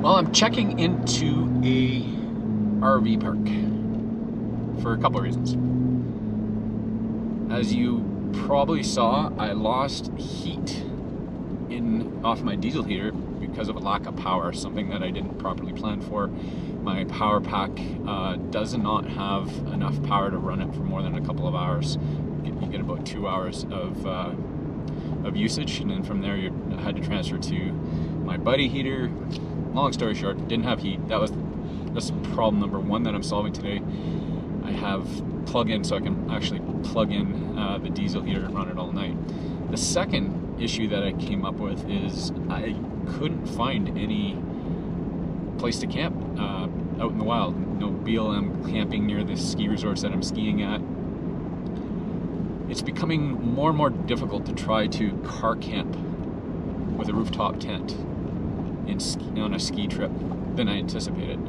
Well, I'm checking into a RV park for a couple of reasons. As you probably saw, I lost heat off my diesel heater because of a lack of power, something that I didn't properly plan for. My power pack does not have enough power to run it for more than a couple of hours. You get about 2 hours of usage, and then from there I had to transfer to my buddy heater. Long story short, didn't have heat. That's problem number one that I'm solving today. I have plug-in, so I can actually plug in the diesel heater and run it all night. The second issue that I came up with is I couldn't find any place to camp out in the wild. No BLM camping near the ski resorts that I'm skiing at. It's becoming more and more difficult to try to car camp with a rooftop tent on a ski trip than I anticipated.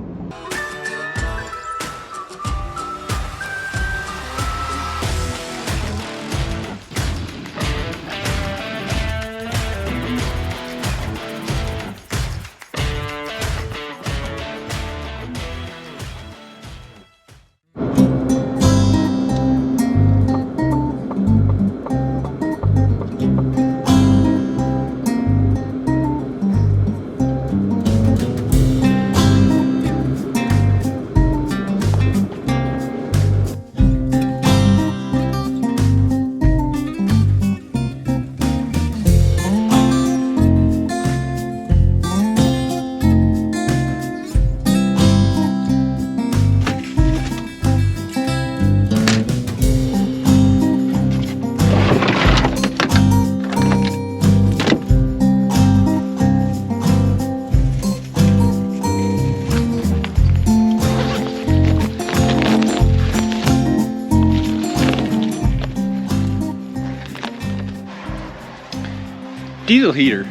Diesel heater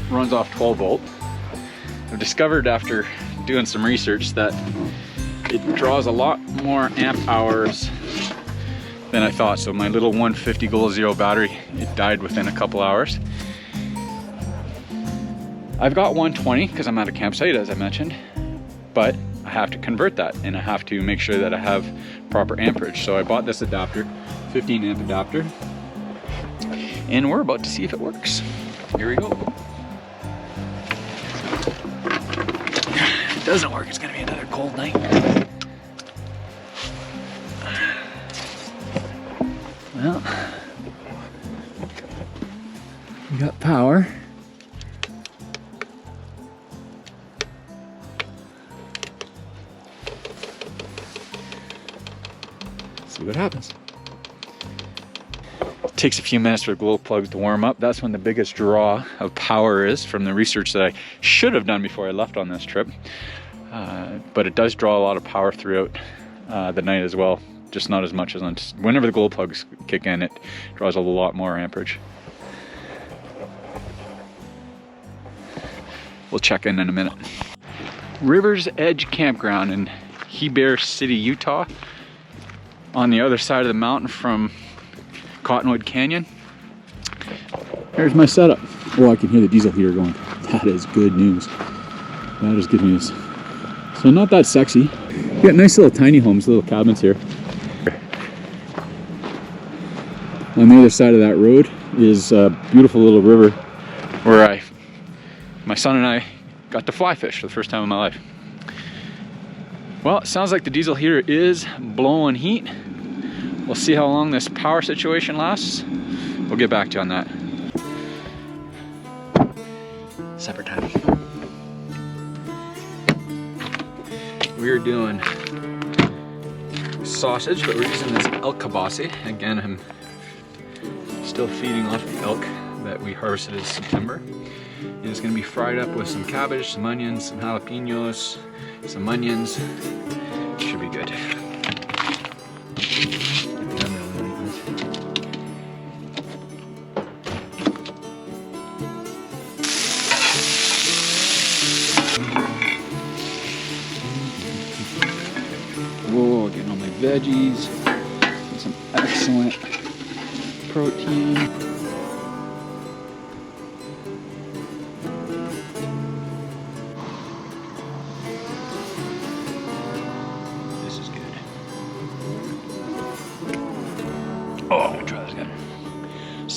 runs off 12 volt. I've discovered after doing some research that it draws a lot more amp hours than I thought. So my little 150 Goal Zero battery, it died within a couple hours. I've got 120 because I'm at a campsite, as I mentioned, but I have to convert that and I have to make sure that I have proper amperage. So I bought this adapter, 15 amp adapter, and we're about to see if it works. Here we go. If it doesn't work, it's gonna be another cold night. Well, we got power. See what happens. Takes a few minutes for the glow plugs to warm up. That's when the biggest draw of power is, from the research that I should have done before I left on this trip. But it does draw a lot of power throughout the night as well, just not as much as whenever the glow plugs kick in, it draws a lot more amperage. We'll check in a minute. River's Edge Campground in Heber City, Utah, on the other side of the mountain from Cottonwood Canyon. Here's my setup. Oh, I can hear the diesel heater going. That is good news. That is good news. So not that sexy. You got nice little tiny homes, little cabins here. On the other side of that road is a beautiful little river where my son and I got to fly fish for the first time in my life. Well, it sounds like the diesel heater is blowing heat. We'll see how long this power situation lasts. We'll get back to you on that. Supper time. We're doing sausage, but we're using this elk kibasi. Again, I'm still feeding off the elk that we harvested in September. And it's gonna be fried up with some cabbage, some onions, some jalapenos, some onions. Should be good. Whoa, getting all my veggies, and some excellent protein.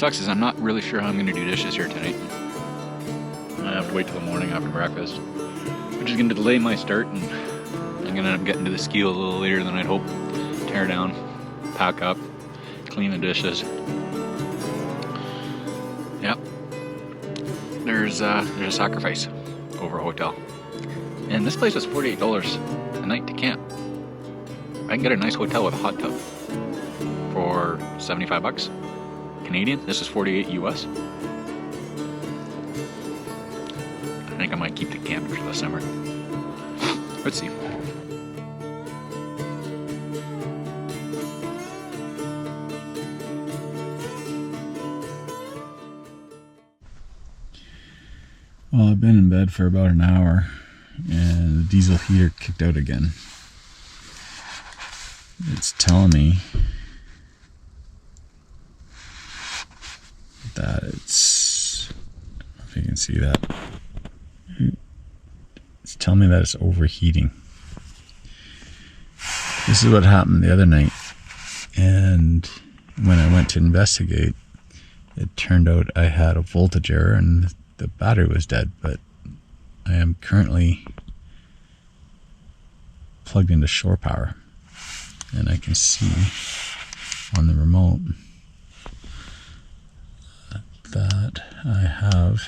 sucks is I'm not really sure how I'm going to do dishes here tonight. I have to wait till the morning after breakfast, which is going to delay my start, and I'm going to end up getting to the ski a little later than I'd hope. Tear down, pack up, clean the dishes. Yep. There's a sacrifice over a hotel. And this place is $48 a night to camp. I can get a nice hotel with a hot tub for 75 bucks Canadian. This is 48 US. I think I might keep the camp for the summer. Let's see. Well, I've been in bed for about an hour and the diesel heater kicked out again. It's telling me that it's, I don't know if you can see that. It's telling me that it's overheating. This is what happened the other night, and when I went to investigate, it turned out I had a voltage error and the battery was dead, but I am currently plugged into shore power, and I can see on the remote that I have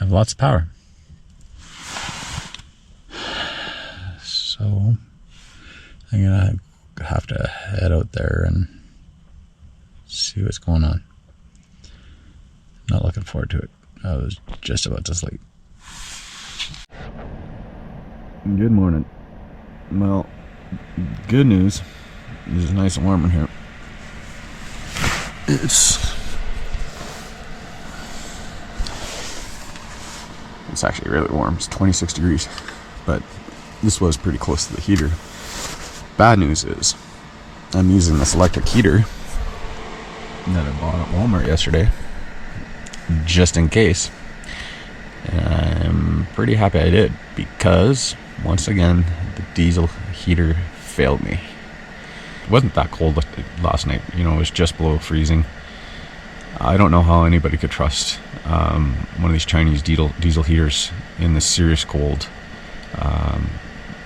lots of power. So I'm gonna have to head out there and see what's going on. Not looking forward to it. I was just about to sleep. Good morning. Well, good news. It's nice and warm in here. It's actually really warm. It's 26 degrees, but this was pretty close to the heater. Bad news is I'm using this electric heater that I bought at Walmart yesterday, just in case. And I'm pretty happy I did, because once again the diesel heater failed me. It wasn't that cold last night, you know, it was just below freezing. I don't know how anybody could trust one of these Chinese diesel heaters in the serious cold.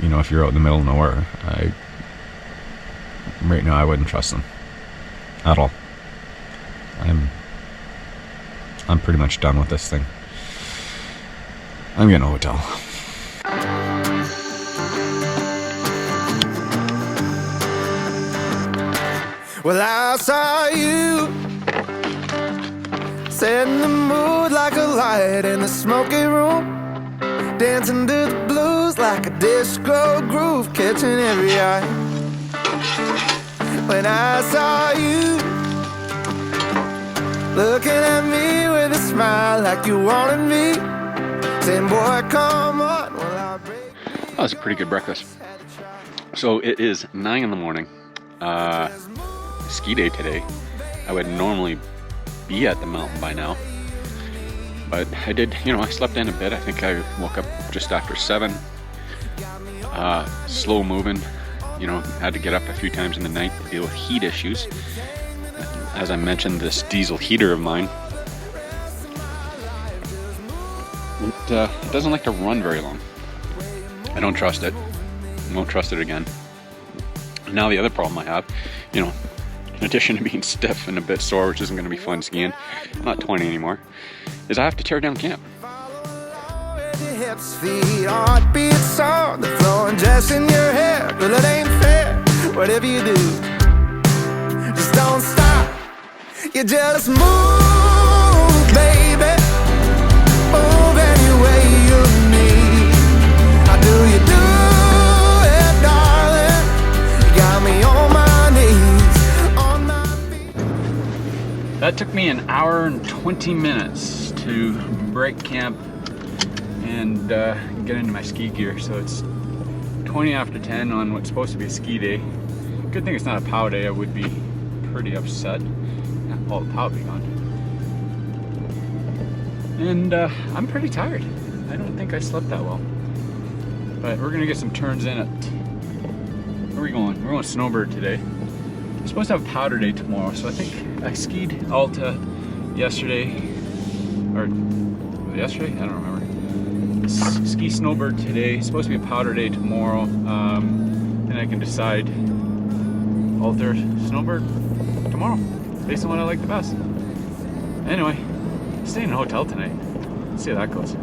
You know, if you're out in the middle of nowhere, right now I wouldn't trust them at all. I'm pretty much done with this thing. I'm getting a hotel. Well, I saw you setting the mood like a light in the smoky room, dancing to the blues like a disco groove, catching every eye. When I saw you looking at me with a smile like you wanted me, saying, boy, come on, well, I'll break. That was a pretty good breakfast. So it is 9 in the morning. Ski day today. I would normally be at the mountain by now, but I did, you know, I slept in a bit. I think I woke up just after 7. Slow moving, you know, had to get up a few times in the night to deal with heat issues. As I mentioned, this diesel heater of mine, it doesn't like to run very long. I don't trust it. I won't trust it again. Now the other problem I have, you know, in addition to being stiff and a bit sore, which isn't going to be fun skiing, I'm not 20 anymore, is I have to tear down camp. Hips, feet, heartbeat, song, the flowing dress in your hair. Girl, it ain't fair. Whatever you do, just don't stop. You just move, baby. Move any way you need. How do you do it, darling? You got me on my knees, on my feet. That took me an hour and 20 minutes to break camp and get into my ski gear. So it's 20 after 10 on what's supposed to be a ski day. Good thing it's not a POW day. I would be pretty upset. All the POW would be gone. And I'm pretty tired. I don't think I slept that well. But we're gonna get some turns in at where are we going? We're going snowbird today. We're supposed to have powder day tomorrow, so I think I skied Alta yesterday, or yesterday? I don't remember. Ski snowbird today. It's supposed to be a powder day tomorrow. Then I can decide Alta or snowbird tomorrow, based on what I like the best. Anyway, staying in a hotel tonight. Let's see how that goes.